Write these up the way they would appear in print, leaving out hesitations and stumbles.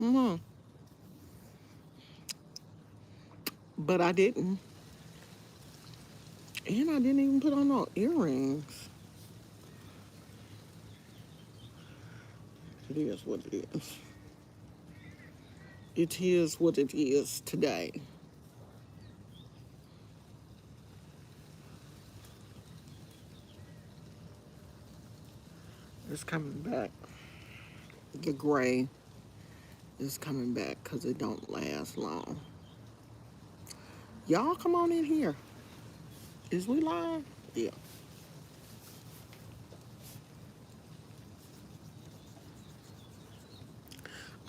Mm-hmm. But I didn't. And I didn't even put on no earrings. It is what it is. It is what it is today. It's coming back. The gray is coming back because it don't last long. Y'all come on in here. Is we live? Yeah.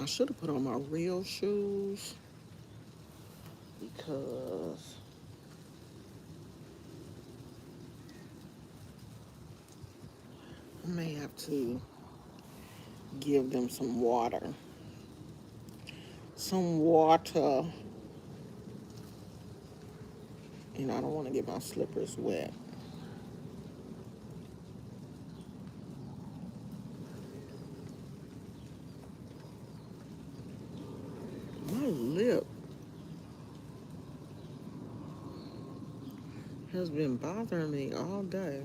I should have put on my real shoes because I may have to give them some water. Some water. And I don't want to get my slippers wet. My lip has been bothering me all day.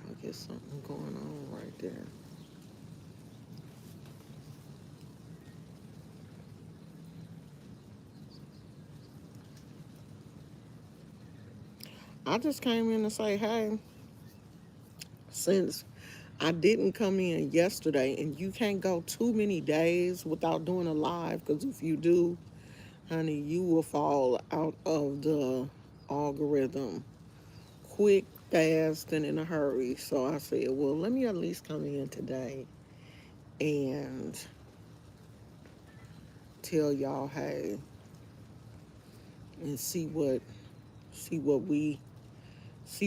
I get something going on right there. I just came in to say, hey, since I didn't come in yesterday, and you can't go too many days without doing a live, because if you do, honey, you will fall out of the algorithm quick, fast, and in a hurry. So I said, well, let me at least come in today and tell y'all, hey, and see what see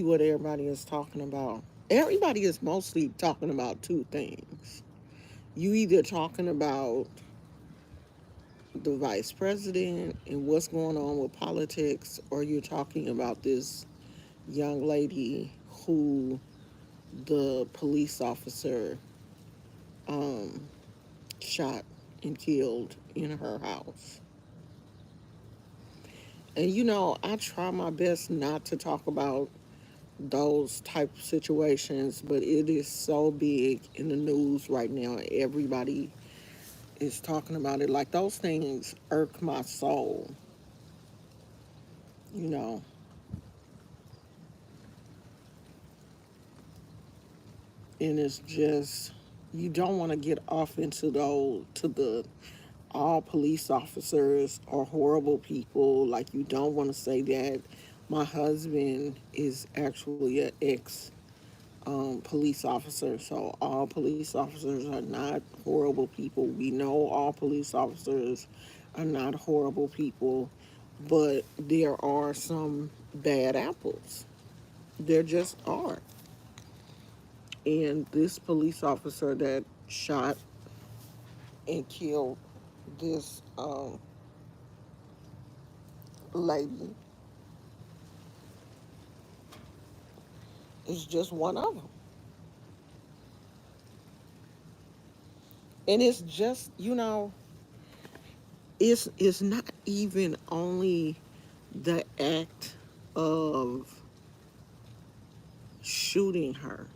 what everybody is talking about. Everybody is mostly talking about two things. You either talking about the vice president and what's going on with politics, or you're talking about this young lady who the police officer um, shot and killed in her house. And I try my best not to talk about those type of situations, but it is so big in the news right now. Everybody is talking about it. Like those things irk my soul, you know. And it's just you don't want to get off into the all police officers are horrible people. Like you don't want to say that. My husband is actually an ex police officer, so all police officers are not horrible people. We know all police officers are not horrible people, but there are some bad apples. There just are. And this police officer that shot and killed this lady is just one of them. And it's just, it's not even only the act of shooting her.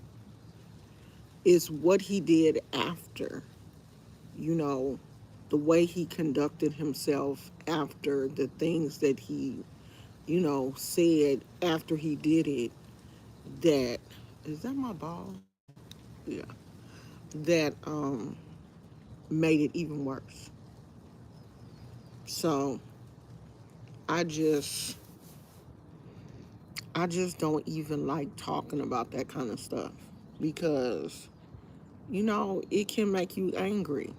It's what he did after, you know, the way he conducted himself after, the things that he, said after he did it. That is that my ball? Yeah. That made it even worse. So I just I just don't even like talking about that kind of stuff because it can make you angry.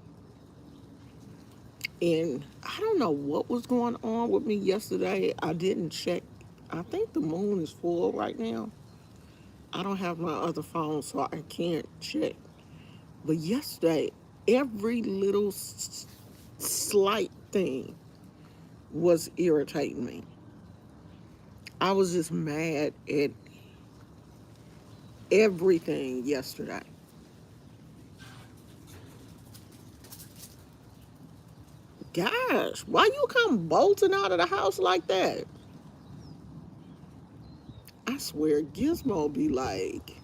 And I don't know what was going on with me yesterday. I didn't check. I think the moon is full right now. I don't have my other phone, so I can't check. But yesterday, every little slight thing was irritating me. I was just mad at everything yesterday. Gosh, why you come bolting out of the house like that? I swear, Gizmo be like,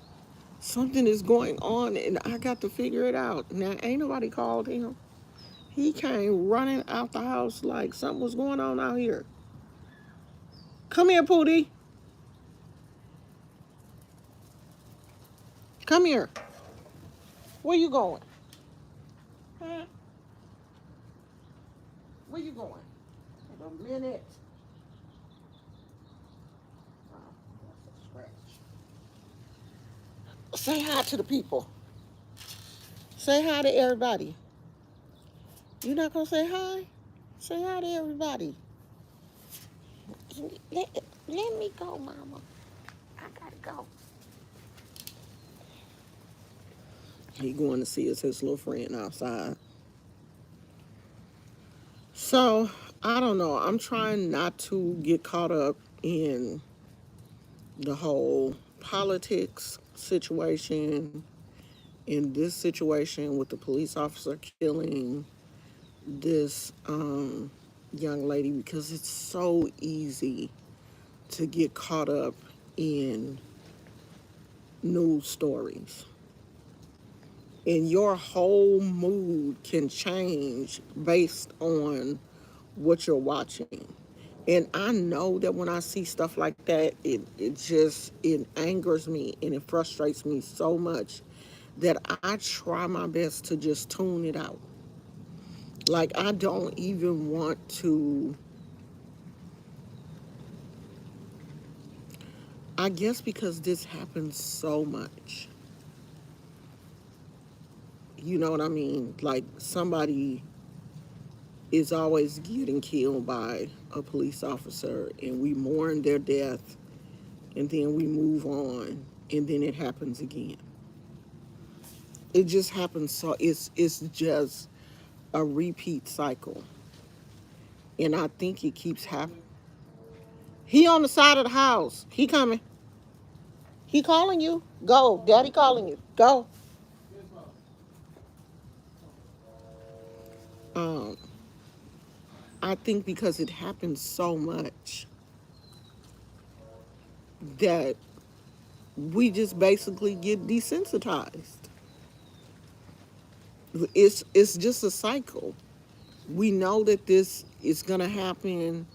something is going on and I got to figure it out. Now, ain't nobody called him. He came running out the house like something was going on out here. Come here, Pootie. Come here. Where you going? Huh? Where you going? In a minute. Oh, that's a scratch. Say hi to the people. Say hi to everybody. You not gonna say hi? Say hi to everybody. Let me go, Mama. I gotta go. He going to see his little friend outside. So I don't know. I'm trying not to get caught up in the whole politics situation, in this situation with the police officer killing this young lady, because it's so easy to get caught up in news stories. And your whole mood can change based on what you're watching. And I know that when I see stuff like that, it angers me and it frustrates me so much that I try my best to just tune it out. Like I don't even want to, I guess because this happens so much. You know what I mean? Like somebody is always getting killed by a police officer and we mourn their death and then we move on and then it happens again. It just happens, so it's just a repeat cycle. And I think it keeps happening. He on the side of the house. He coming. He calling you. Go. Daddy calling you. Go. Um, I think because it happens so much that we just basically get desensitized. It's just a cycle. We know that this is gonna happen.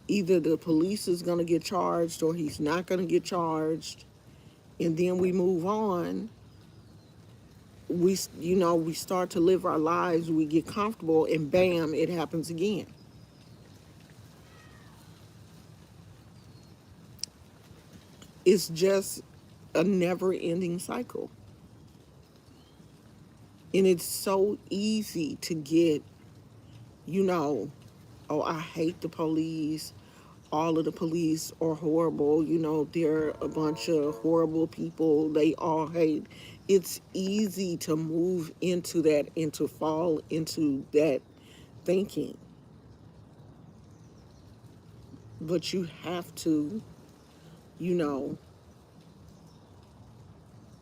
Either the police is gonna get charged or he's not gonna get charged, and then we move on. We start to live our lives. We get comfortable, and bam, it happens again. It's just a never-ending cycle, and it's so easy to get, you know, oh, I hate the police. All of the police are horrible. They're a bunch of horrible people. They all hate. It's easy to move into that and to fall into that thinking. But you have to, you know,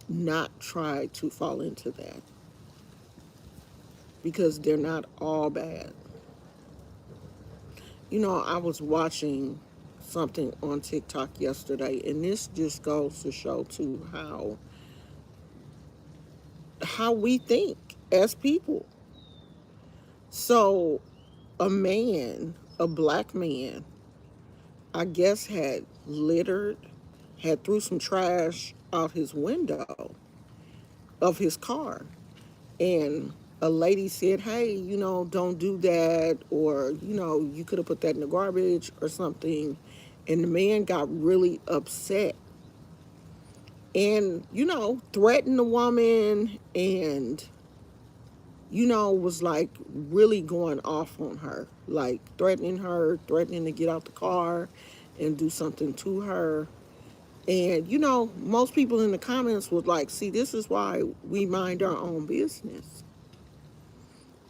not try to fall into that because they're not all bad. I was watching something on TikTok yesterday, and this just goes to show too how we think as people. So a black man, I guess had littered, had threw some trash out his window of his car. And a lady said, hey, don't do that. Or, you could have put that in the garbage or something. And the man got really upset and, threatened the woman and, was like really going off on her, like threatening her, threatening to get out the car and do something to her. And, most people in the comments would like, see, this is why we mind our own business.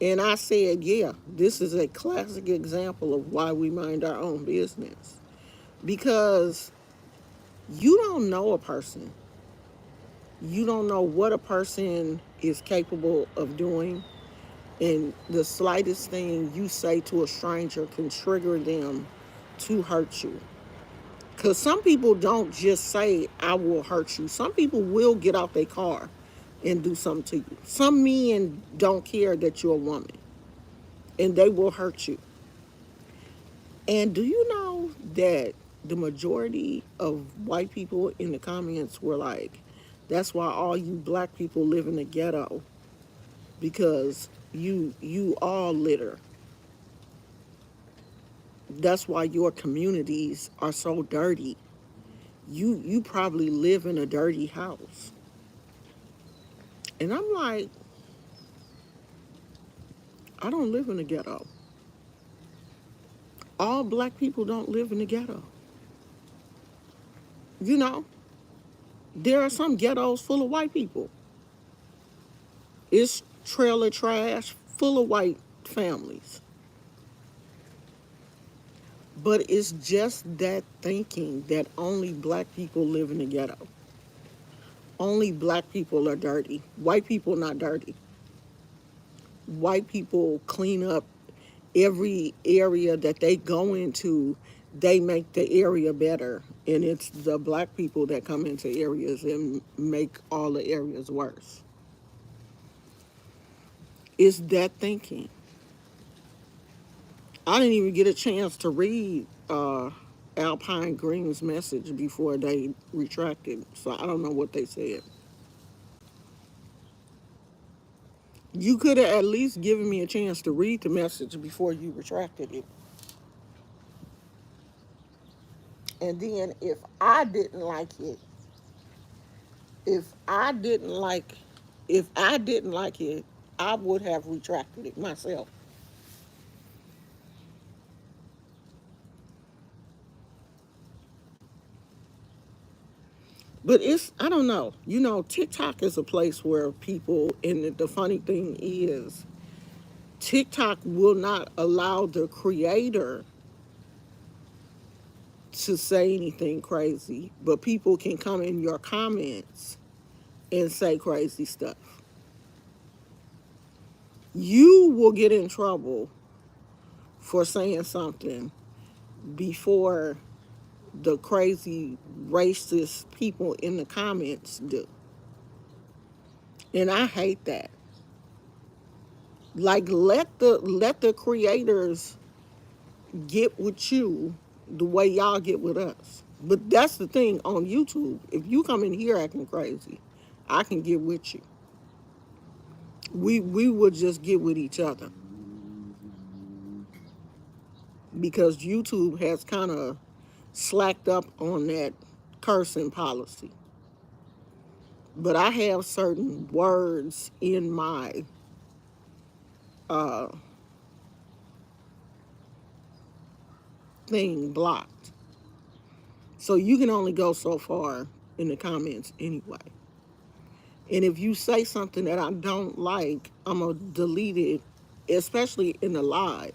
And I said, yeah, this is a classic example of why we mind our own business. Because you don't know a person. You don't know what a person is capable of doing, and the slightest thing you say to a stranger can trigger them to hurt you. Because some people don't just say, I will hurt you. Some people will get out their car and do something to you. Some men don't care that you're a woman, and they will hurt you. And do you know that the majority of white people in the comments were like, that's why all you black people live in the ghetto, because you all litter. That's why your communities are so dirty. You probably live in a dirty house. And I'm like, I don't live in the ghetto. All black people don't live in the ghetto. You know, there are some ghettos full of white people. It's trailer trash full of white families. But it's just that thinking that only black people live in the ghetto. Only black people are dirty. White people not dirty. White people clean up every area that they go into. They make the area better, and it's the black people that come into areas and make all the areas worse. It's that thinking. I didn't even get a chance to read Alpine Green's message before they retracted, so I don't know what they said. You could have at least given me a chance to read the message before you retracted it. And then if I didn't like if I didn't like it, I would have retracted it myself. But I don't know. You know, TikTok is a place where people, and the funny thing is, TikTok will not allow the creator to say anything crazy, but people can come in your comments and say crazy stuff. You will get in trouble for saying something before the crazy racist people in the comments do. And I hate that. Like, let the creators get with you the way y'all get with us. But that's the thing on YouTube. If you come in here acting crazy, I can get with you. We will just get with each other because YouTube has kind of slacked up on that cursing policy. But I have certain words in my uh, thing blocked. So you can only go so far in the comments anyway. And if you say something that I don't like, I'm going to delete it, especially in the live.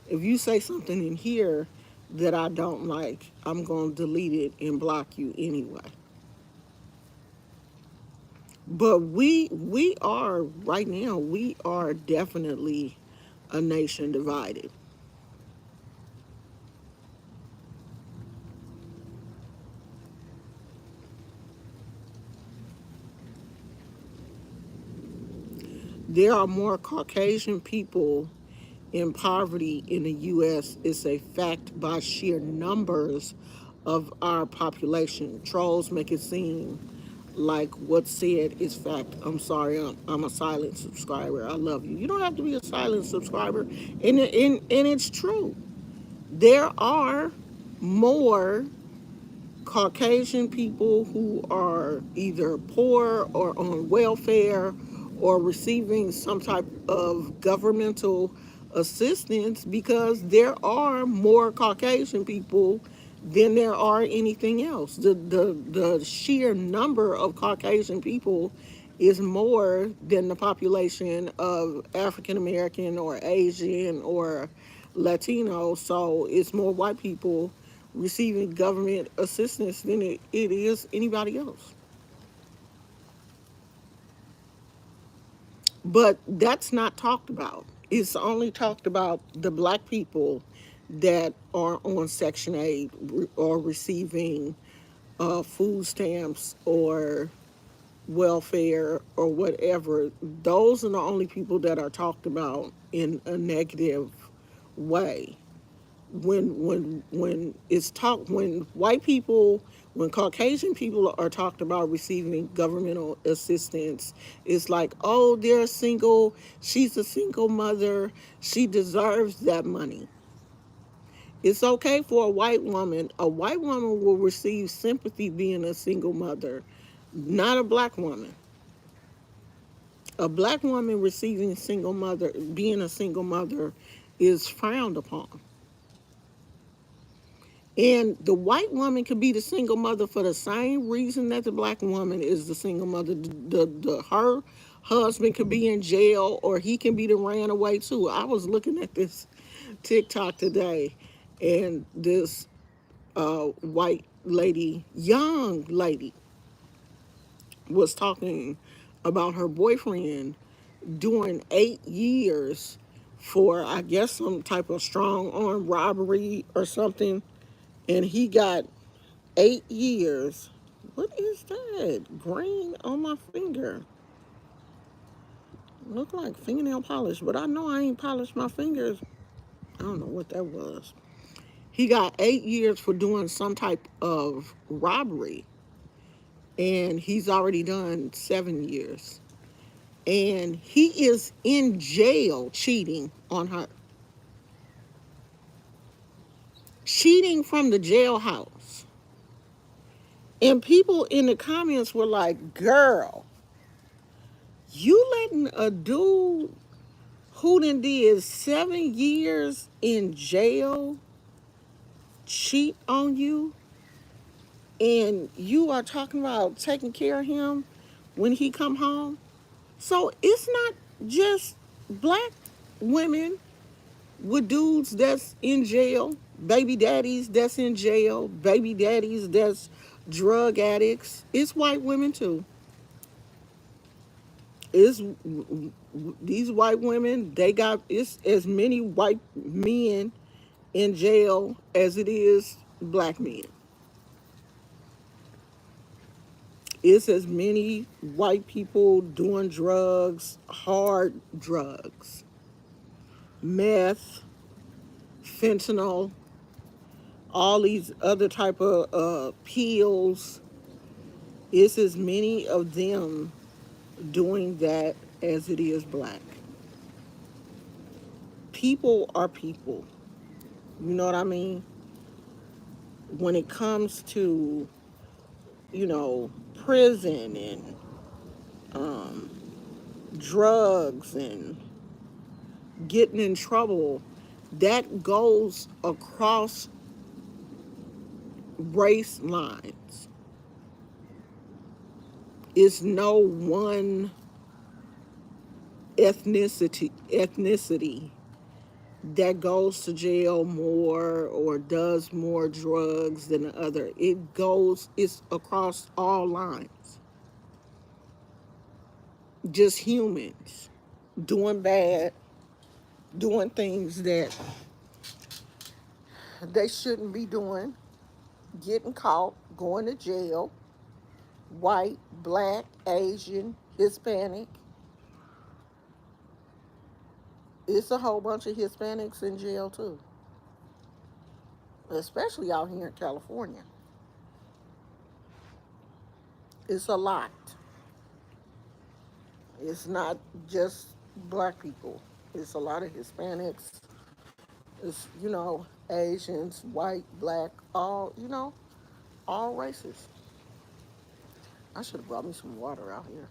If you say something in here that I don't like, I'm going to delete it and block you anyway. But we are, right now, we are definitely a nation divided. There are more Caucasian people in poverty in the U.S. Is a fact by sheer numbers of our population. Trolls make it seem like what's said is fact. I'm sorry, I'm a silent subscriber. I love you. You don't have to be a silent subscriber. And it's true. There are more Caucasian people who are either poor or on welfare or receiving some type of governmental assistance because there are more Caucasian people than there are anything else. The sheer number of Caucasian people is more than the population of African American or Asian or Latino. So it's more white people receiving government assistance than it is anybody else. But that's not talked about. It's only talked about the black people that are on Section 8 or receiving food stamps or welfare or whatever. Those are the only people that are talked about in a negative way. When it's talked, when white people, when Caucasian people are talked about receiving governmental assistance, it's like, oh, they're single, she's a single mother, she deserves that money. It's okay for a white woman. A white woman will receive sympathy being a single mother, not a black woman. A black woman receiving single mother, being a single mother, is frowned upon. And the white woman could be the single mother for the same reason that the black woman is the single mother. Her husband could be in jail, or he can be the ran away too. I was looking at this TikTok today, and this white lady, young lady, was talking about her boyfriend doing 8 years for, I guess, some type of strong arm robbery or something, and he got 8 years. What is that? Green on my finger. Look like fingernail polish, but I know I ain't polished my fingers. I don't know what that was. He got 8 years for doing some type of robbery, and he's already done 7 years. And he is in jail cheating on her. Cheating from the jailhouse. And people in the comments were like, girl, you letting a dude who done did 7 years in jail cheat on you, and you are talking about taking care of him when he come home? So it's not just black women with dudes that's in jail, baby daddies that's in jail, baby daddies that's drug addicts. It's white women too. It's these white women, they got, it's as many white men in jail as it is black men. It's as many white people doing drugs, hard drugs, meth, fentanyl, all these other type of pills. It's as many of them doing that as it is black. People are people. You know what I mean? When it comes to, prison and um, drugs and getting in trouble, that goes across race lines. It's no one ethnicity that goes to jail more or does more drugs than the other. It's across all lines. Just humans doing bad, doing things that they shouldn't be doing, getting caught, going to jail, white, black, Asian, Hispanic. It's a whole bunch of Hispanics in jail too, especially out here in California. It's a lot. It's not just black people. It's a lot of Hispanics. It's, Asians, white, black, all races. I should have brought me some water out here.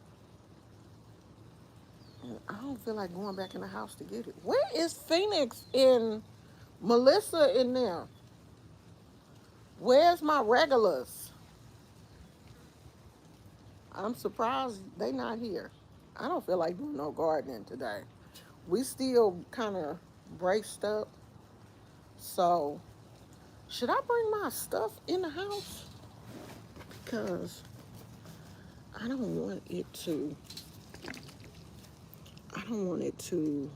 And I don't feel like going back in the house to get it. Where is Phoenix and Melissa in there? Where's my regulars? I'm surprised they not here. I don't feel like doing no gardening today. We still kind of braced up. So, should I bring my stuff in the house? Because I don't want it to I don't want it to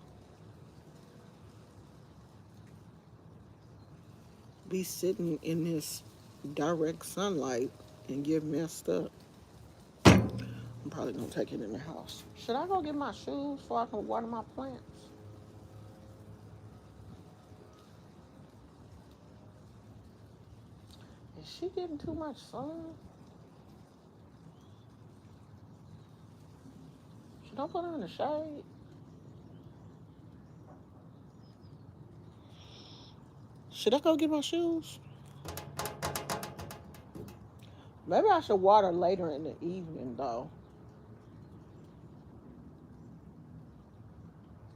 be sitting in this direct sunlight and get messed up. I'm probably gonna take it in the house. Should I go get my shoes so I can water my plants? Is she getting too much sun? Should I put her in the shade? Should I go get my shoes? Maybe I should water later in the evening though.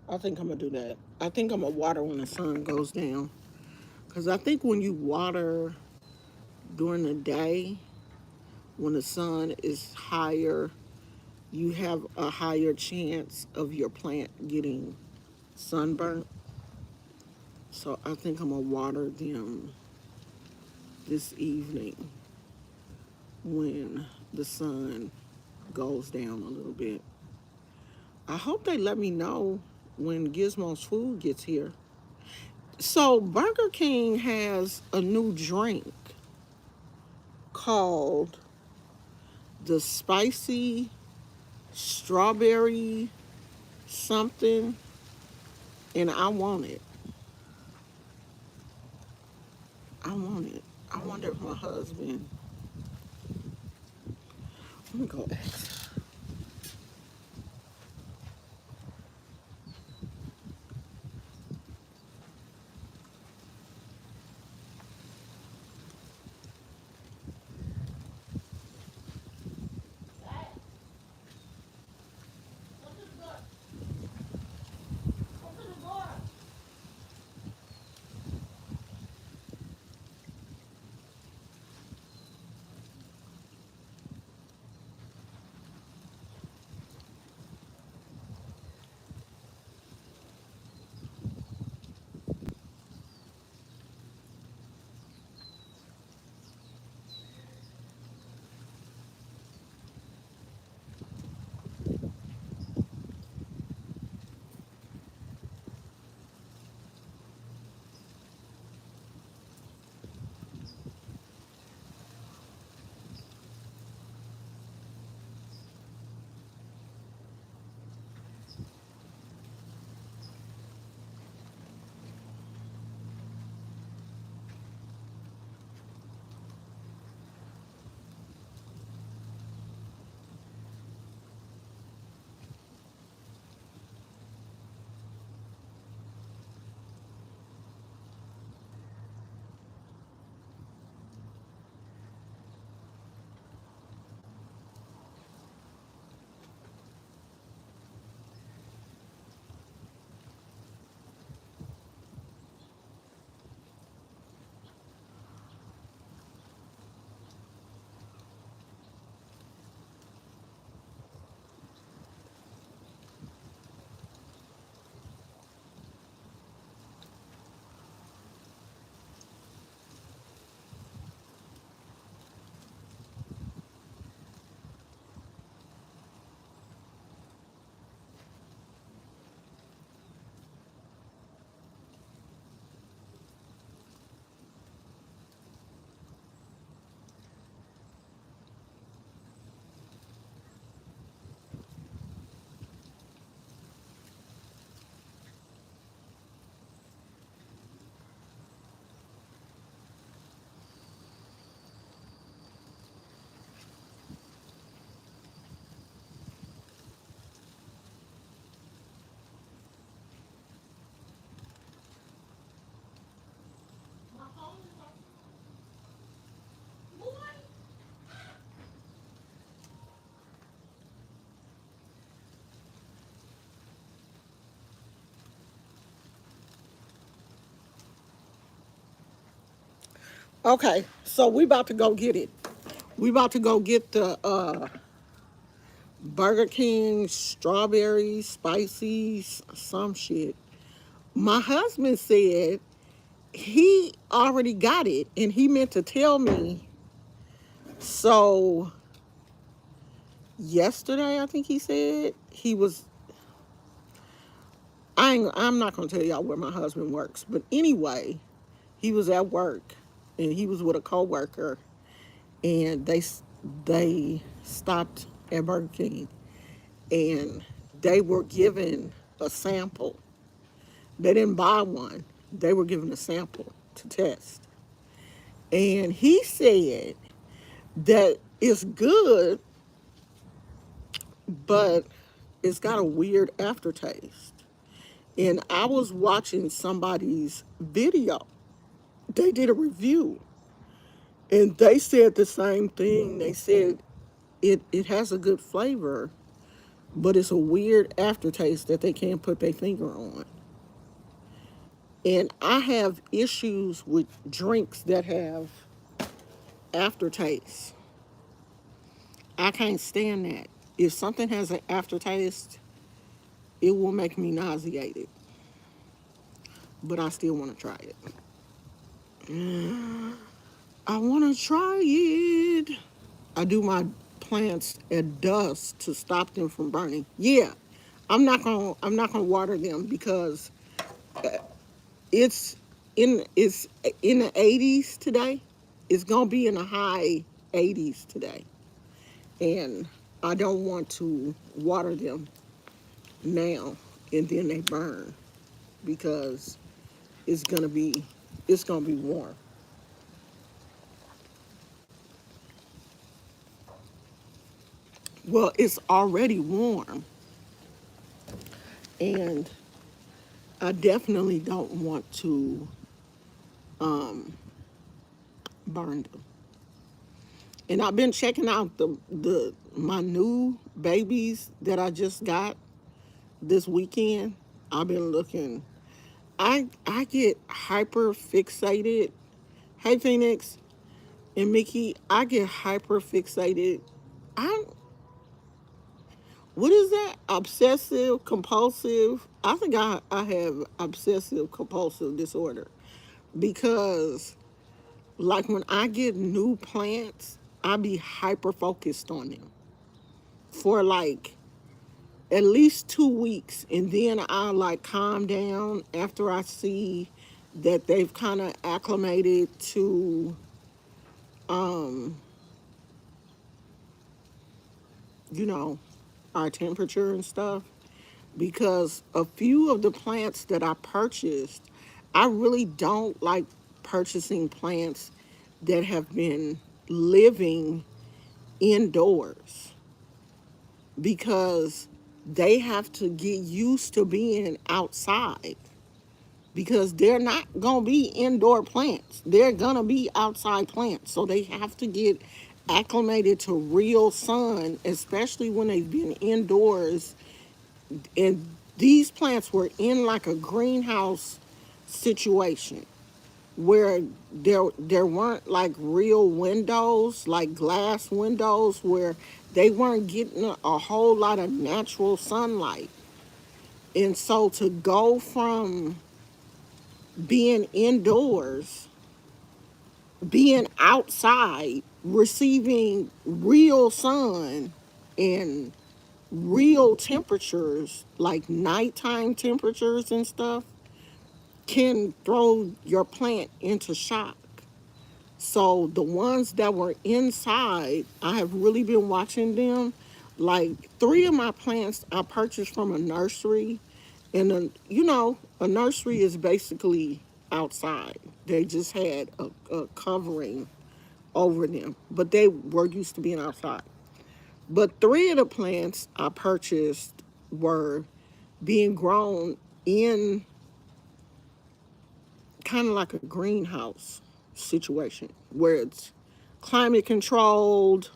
I think I'm gonna do that. I think I'm gonna water when the sun goes down. Cause I think when you water during the day, when the sun is higher, you have a higher chance of your plant getting sunburnt. So I think I'm gonna water them this evening when the sun goes down a little bit. I hope they let me know when Gizmo's food gets here. So Burger King has a new drink called the spicy strawberry something, and I want it. I want it. I wonder if my husband. Let me go ask. Okay, so we about to go get it. We about to go get the Burger King strawberry spicy some shit. My husband said he already got it and he meant to tell me. So yesterday, I think he said he was I'm not gonna tell y'all where my husband works, but anyway, he was at work and he was with a coworker, and they stopped at Burger King, and they were given a sample. They didn't buy one. They were given a sample to test. And he said that it's good, but it's got a weird aftertaste. And I was watching somebody's video. They did a review, and they said the same thing. They said it has a good flavor, but it's a weird aftertaste that they can't put their finger on. And I have issues with drinks that have aftertaste. I can't stand that. If something has an aftertaste, it will make me nauseated. But I still want to try it. I want to try it. I do my plants at dusk to stop them from burning. Yeah, I'm not gonna water them because it's it's in the 80s today. It's gonna be in the high 80s today, and I don't want to water them now and then they burn because it's gonna be it's gonna be warm. Well, it's already warm, and I definitely don't want to um, burn them. And I've been checking out the my new babies that I just got this weekend. I've been looking. I get hyper fixated. Hey Phoenix and Mickey, I get hyper fixated. I What is that? Obsessive compulsive. I think I have obsessive compulsive disorder because like when I get new plants, I be hyper focused on them for like at least 2 weeks, and then I like calm down after I see that they've kind of acclimated to um you know our temperature and stuff, because a few of the plants that I purchased, I really don't like purchasing plants that have been living indoors because they have to get used to being outside because they're not going to be indoor plants. They're going to be outside plants. So they have to get acclimated to real sun, especially when they've been indoors. And these plants were in like a greenhouse situation where there weren't like real windows, like glass windows, where they weren't getting a whole lot of natural sunlight. And so to go from being indoors, being outside, receiving real sun and real temperatures, like nighttime temperatures and stuff, can throw your plant into shock. So the ones that were inside, I have really been watching them. Like three of my plants I purchased from a nursery, and a nursery is basically outside. They just had a covering over them, but they were used to being outside. But three of the plants I purchased were being grown in kind of like a greenhouse situation where it's climate controlled,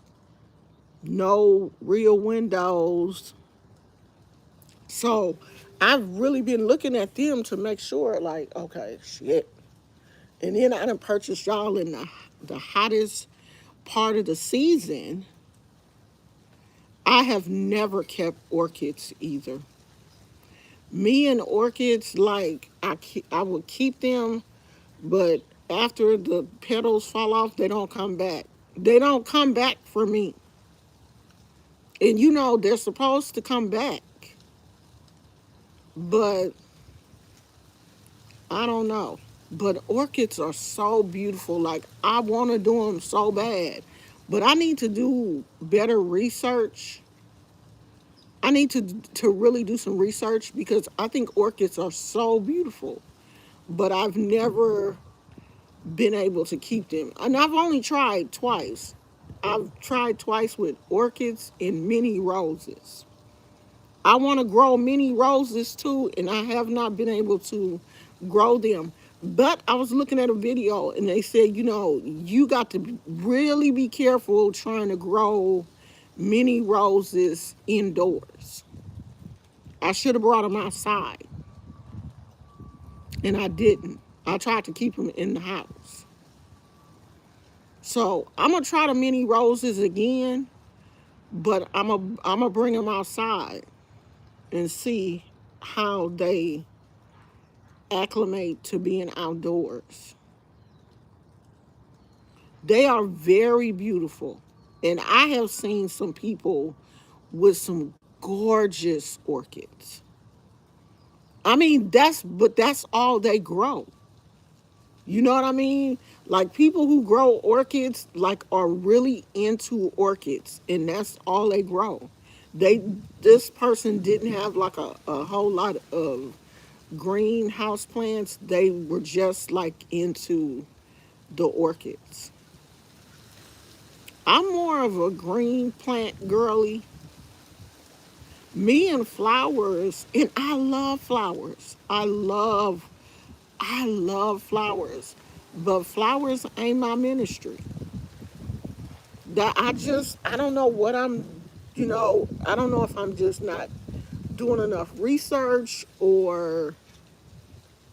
no real windows. So I've really been looking at them to make sure, like, okay, shit. And then I done purchased y'all in the hottest part of the season. I have never kept orchids either. Me and orchids, like, I would keep them, but after the petals fall off, they don't come back. They don't come back for me. And they're supposed to come back. But I don't know. But orchids are so beautiful. Like, I want to do them so bad. But I need to do better research. I need to really do some research because I think orchids are so beautiful. But I've never been able to keep them. And I've only tried twice. I've tried twice with orchids and mini roses. I want to grow mini roses too, and I have not been able to grow them. But I was looking at a video and they said, you got to really be careful trying to grow mini roses indoors. I should have brought them outside, and I didn't. I tried to keep them in the house. So I'm gonna try the mini roses again, but I'm gonna bring them outside and see how they acclimate to being outdoors. They are very beautiful. And I have seen some people with some gorgeous orchids. I mean, that's all they grow. You know what I mean? Like, people who grow orchids like are really into orchids, and that's all they grow. They This person didn't have like a whole lot of greenhouse plants. They were just like into the orchids. I'm more of a green plant girly. Me and flowers, and I love flowers. I love flowers. But flowers ain't my ministry. That I don't know what I don't know if I'm just not doing enough research, or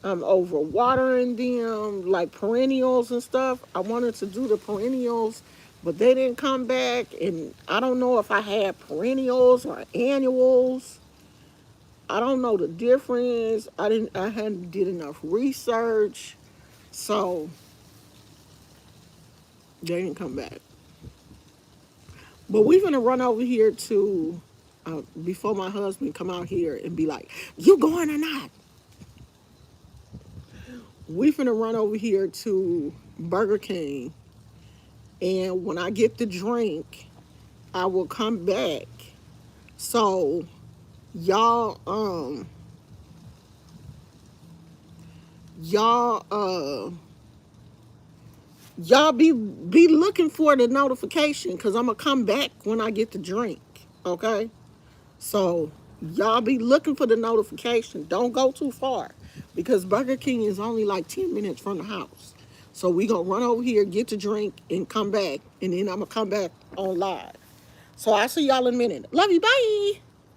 I'm over watering them, like perennials and stuff. I wanted to do the perennials, but they didn't come back. And I don't know if I had perennials or annuals. I don't know the difference. I hadn't did enough research. So they didn't come back. But we're gonna run over here to before my husband come out here and be like, "You going or not?" We finna run over here to Burger King, and when I get the drink, I will come back. So y'all, y'all, y'all be looking for the notification, because I'm gonna come back when I get the drink. Okay, so y'all be looking for the notification. Don't go too far, because Burger King is only like 10 minutes from the house. So we gonna run over here, get the drink, and come back, and then I'm gonna come back on live. So I'll see y'all in a minute. Love you, bye.